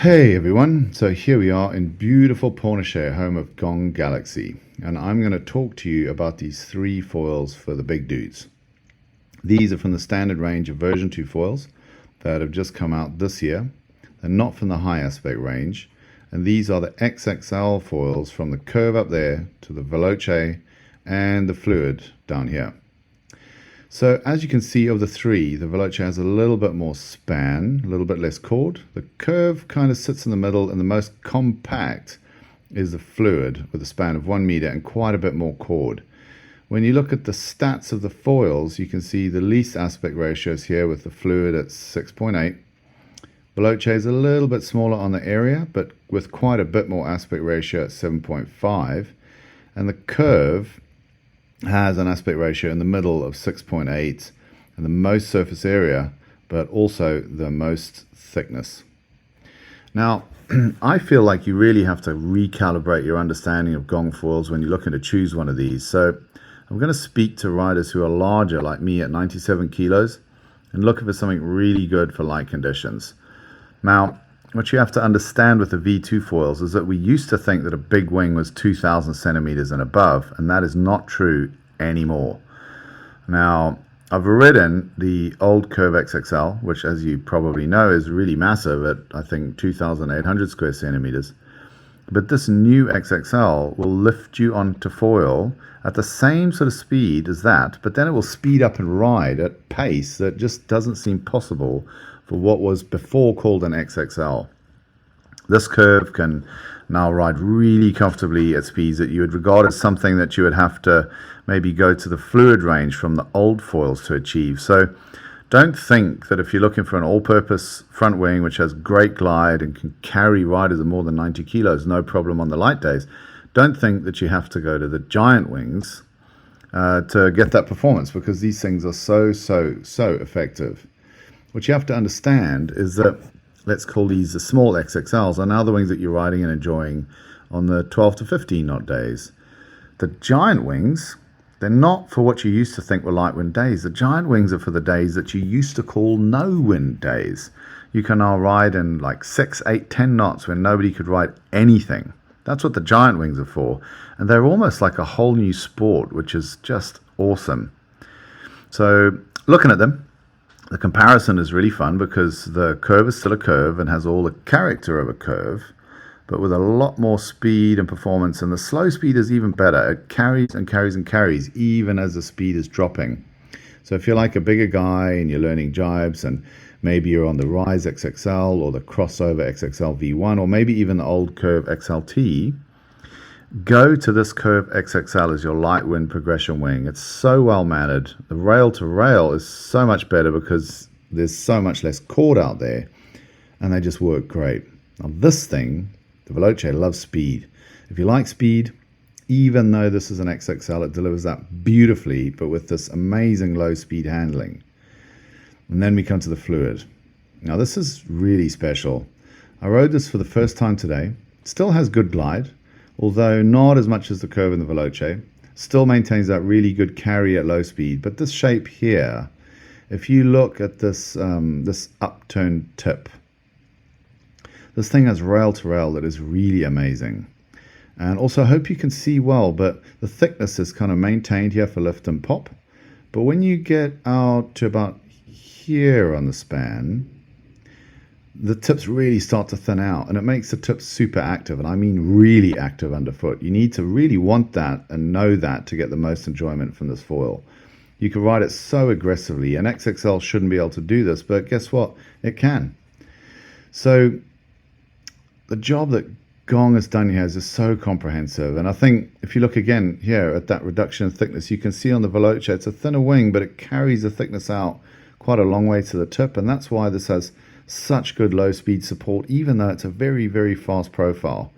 Hey everyone, so here we are in beautiful Pornichet, home of GONG Galaxy, and I'm going to talk to you about these three foils for the big dudes. These are from the standard range of version 2 foils that have just come out this year. They're not from the high aspect range, and these are the XXL foils from the curve up there to the Veloce and the Fluid down here. So as you can see, of the three, the Veloce has a little bit more span, a little bit less cord. The curve kind of sits in the middle, and the most compact is the Fluid with a span of 1 meter and quite a bit more cord. When you look at the stats of the foils, you can see the least aspect ratios here with the Fluid at 6.8. Veloce is a little bit smaller on the area, but with quite a bit more aspect ratio at 7.5. And the curve has an aspect ratio in the middle of 6.8 and the most surface area, but also the most thickness. Now, I feel like you really have to recalibrate your understanding of gong foils when you're looking to choose one of these. So I'm going to speak to riders who are larger, like me at 97 kilos, and looking for something really good for light conditions. Now, what you have to understand with the V2 foils is that we used to think that a big wing was 2,000 centimeters and above, and that is not true anymore. Now, I've ridden the old Curve XXL, which, as you probably know, is really massive at, I think, 2,800 square centimeters. But this new XXL will lift you onto foil at the same sort of speed as that, but then it will speed up and ride at pace that just doesn't seem possible for what was before called an XXL. This curve can now ride really comfortably at speeds that you would regard as something that you would have to maybe go to the Fluid range from the old foils to achieve. So don't think that if you're looking for an all-purpose front wing which has great glide and can carry riders of more than 90 kilos, no problem on the light days, don't think that you have to go to the giant wings to get that performance, because these things are so effective. What you have to understand is that, let's call these the small XXLs, are now the wings that you're riding and enjoying on the 12 to 15 knot days. The giant wings, they're not for what you used to think were light wind days. The giant wings are for the days that you used to call no wind days. You can now ride in like 6, 8, 10 knots when nobody could ride anything. That's what the giant wings are for. And they're almost like a whole new sport, which is just awesome. So looking at them, the comparison is really fun because the curve is still a curve and has all the character of a curve, but with a lot more speed and performance, and the slow speed is even better. It carries and carries and carries even as the speed is dropping. So if you're like a bigger guy and you're learning jibes, and maybe you're on the Rise XXL or the Crossover XXL V1, or maybe even the old Curve XLT, go to this Curve XXL as your light wind progression wing. It's so well mannered. The rail to rail is so much better because there's so much less cord out there, and they just work great. Now this thing, the Veloce, loves speed. If you like speed, even though this is an XXL, it delivers that beautifully, but with this amazing low speed handling. And then we come to the Fluid. Now this is really special. I rode this for the first time today. It still has good glide, although not as much as the Curve and the Veloce. Still maintains that really good carry at low speed. But this shape here, if you look at this this upturned tip, this thing has rail to rail that is really amazing. And also, I hope you can see well, but the thickness is kind of maintained here for lift and pop. But when you get out to about here on the span, the tips really start to thin out, and it makes the tips super active, and I mean really active underfoot. You need to really want that and know that to get the most enjoyment from this foil. You can ride it so aggressively, and XXL shouldn't be able to do this, but guess what? It can. So the job that Gong has done here is just so comprehensive, and I think if you look again here at that reduction in thickness, you can see on the Veloce it's a thinner wing, but it carries the thickness out quite a long way to the tip, and that's why this has such good low speed support, even though it's a very fast profile.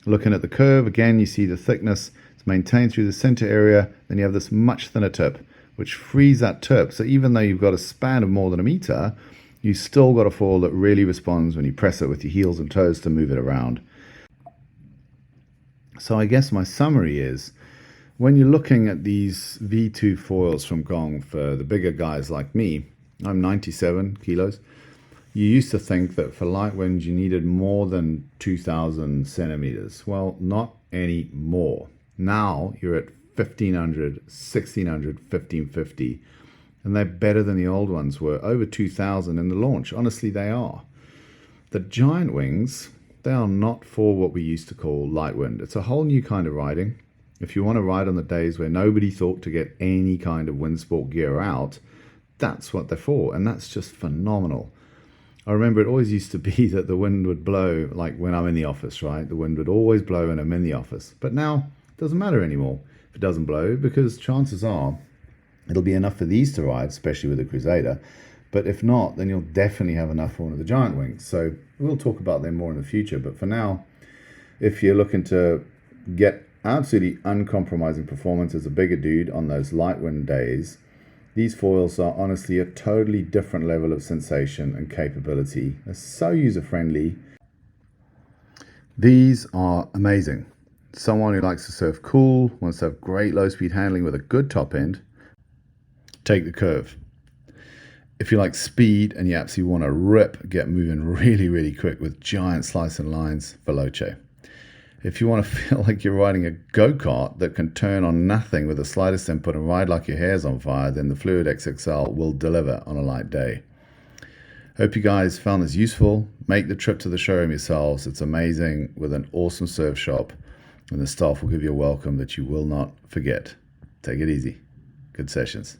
Looking at the Curve, again, you see the thickness, it's maintained through the center area, then you have this much thinner tip, which frees that tip. So even though you've got a span of more than a meter, you still got a foil that really responds when you press it with your heels and toes to move it around. So I guess my summary is, when you're looking at these V2 foils from Gong for the bigger guys like me, I'm 97 kilos, You used to think that for light winds you needed more than 2,000 centimeters. Well, not anymore. Now you're at 1,500, 1,600, 1,550, and they're better than the old ones were. Over 2,000 in the launch. Honestly, they are. The giant wings, they are not for what we used to call light wind. It's a whole new kind of riding. If you want to ride on the days where nobody thought to get any kind of wind sport gear out, that's what they're for, and that's just phenomenal. I remember it always used to be that the wind would blow, like when I'm in the office, right? The wind would always blow when I'm in the office. But now it doesn't matter anymore if it doesn't blow, because chances are it'll be enough for these to ride, especially with the Crusader. But if not, then you'll definitely have enough for one of the giant wings. So we'll talk about them more in the future. But for now, if you're looking to get absolutely uncompromising performance as a bigger dude on those light wind days, these foils are honestly a totally different level of sensation and capability. They're so user-friendly. These are amazing. Someone who likes to surf cool, wants to have great low-speed handling with a good top end, take the Curve. If you like speed and you absolutely want to rip, get moving really, really quick with giant slicing lines, Veloce. If you want to feel like you're riding a go-kart that can turn on nothing with the slightest input and ride like your hair's on fire, then the Fluid XXL will deliver on a light day. Hope you guys found this useful. Make the trip to the showroom yourselves. It's amazing, with an awesome surf shop, and the staff will give you a welcome that you will not forget. Take it easy. Good sessions.